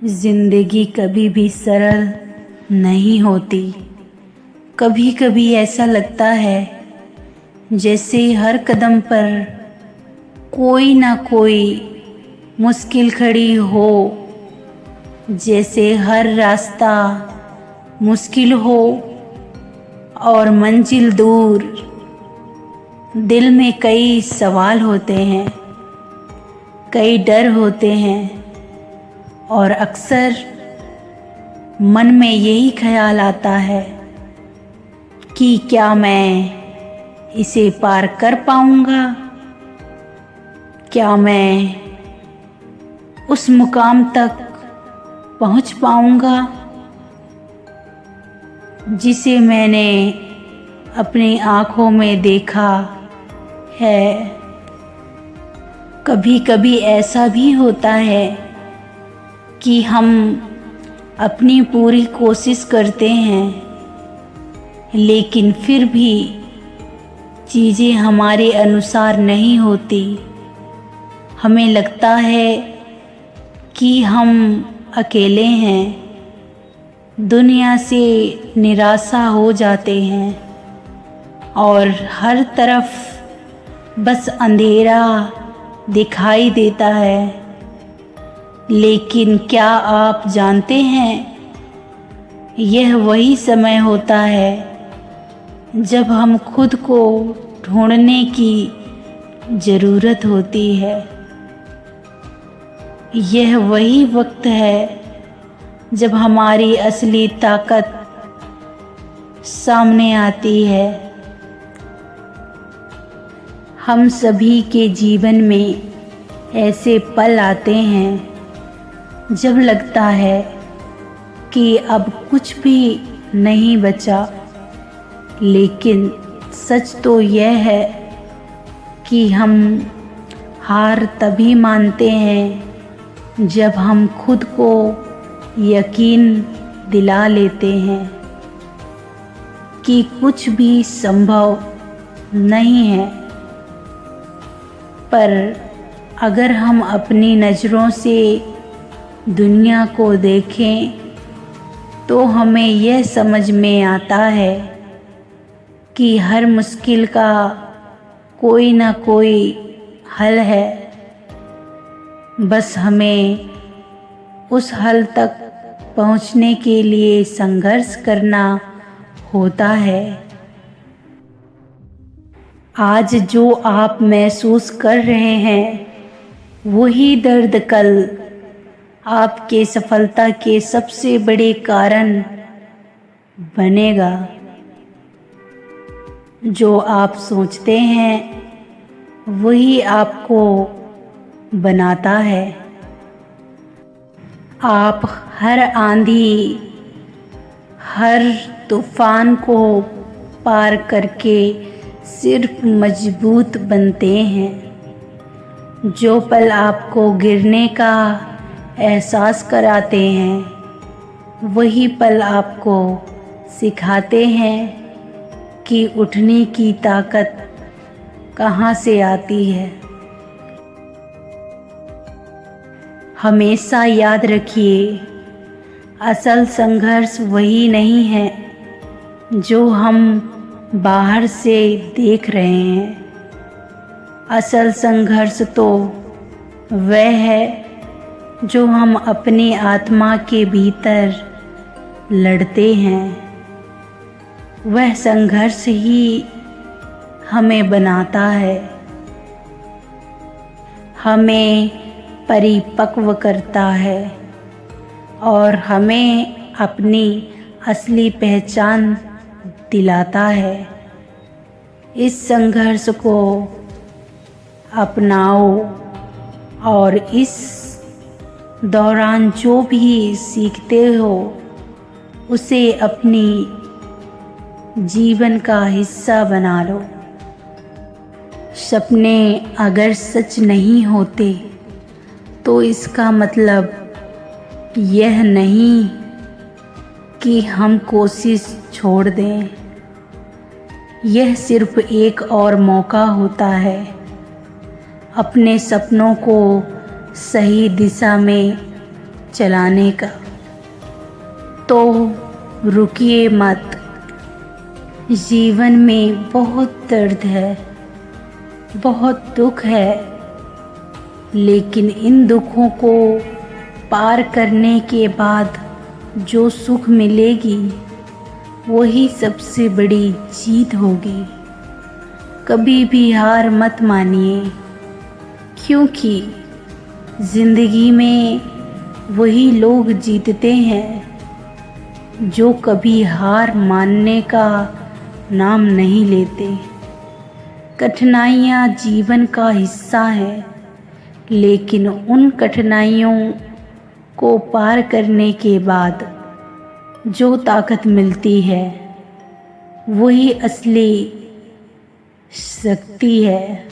जिंदगी कभी भी सरल नहीं होती। कभी कभी ऐसा लगता है जैसे हर कदम पर कोई ना कोई मुश्किल खड़ी हो, जैसे हर रास्ता मुश्किल हो और मंजिल दूर। दिल में कई सवाल होते हैं, कई डर होते हैं और अक्सर मन में यही ख्याल आता है कि क्या मैं इसे पार कर पाऊंगा, क्या मैं उस मुकाम तक पहुंच पाऊंगा जिसे मैंने अपनी आँखों में देखा है। कभी कभी ऐसा भी होता है कि हम अपनी पूरी कोशिश करते हैं, लेकिन फिर भी चीज़ें हमारे अनुसार नहीं होती। हमें लगता है कि हम अकेले हैं, दुनिया से निराशा हो जाते हैं और हर तरफ बस अंधेरा दिखाई देता है। लेकिन क्या आप जानते हैं, यह वही समय होता है जब हम खुद को ढूंढने की ज़रूरत होती है। यह वही वक्त है जब हमारी असली ताकत सामने आती है। हम सभी के जीवन में ऐसे पल आते हैं जब लगता है कि अब कुछ भी नहीं बचा, लेकिन सच तो यह है कि हम हार तभी मानते हैं जब हम खुद को यकीन दिला लेते हैं कि कुछ भी संभव नहीं है। पर अगर हम अपनी नज़रों से दुनिया को देखें तो हमें यह समझ में आता है कि हर मुश्किल का कोई ना कोई हल है। बस हमें उस हल तक पहुंचने के लिए संघर्ष करना होता है। आज जो आप महसूस कर रहे हैं, वही दर्द कल आपके सफलता के सबसे बड़े कारण बनेगा। जो आप सोचते हैं वही आपको बनाता है। आप हर आंधी, हर तूफान को पार करके सिर्फ मजबूत बनते हैं। जो पल आपको गिरने का एहसास कराते हैं, वही पल आपको सिखाते हैं कि उठने की ताकत कहाँ से आती है। हमेशा याद रखिए, असल संघर्ष वही नहीं है जो हम बाहर से देख रहे हैं। असल संघर्ष तो वह है जो हम अपनी आत्मा के भीतर लड़ते हैं। वह संघर्ष ही हमें बनाता है, हमें परिपक्व करता है और हमें अपनी असली पहचान दिलाता है। इस संघर्ष को अपनाओ और इस दौरान जो भी सीखते हो उसे अपनी जीवन का हिस्सा बना लो। सपने अगर सच नहीं होते तो इसका मतलब यह नहीं कि हम कोशिश छोड़ दें। यह सिर्फ एक और मौका होता है अपने सपनों को सही दिशा में चलाने का। तो रुकिए मत। जीवन में बहुत दर्द है, बहुत दुख है, लेकिन इन दुखों को पार करने के बाद जो सुख मिलेगी वही सबसे बड़ी जीत होगी। कभी भी हार मत मानिए, क्योंकि ज़िंदगी में वही लोग जीतते हैं जो कभी हार मानने का नाम नहीं लेते। कठिनाइयाँ जीवन का हिस्सा है, लेकिन उन कठिनाइयों को पार करने के बाद जो ताकत मिलती है वही असली शक्ति है।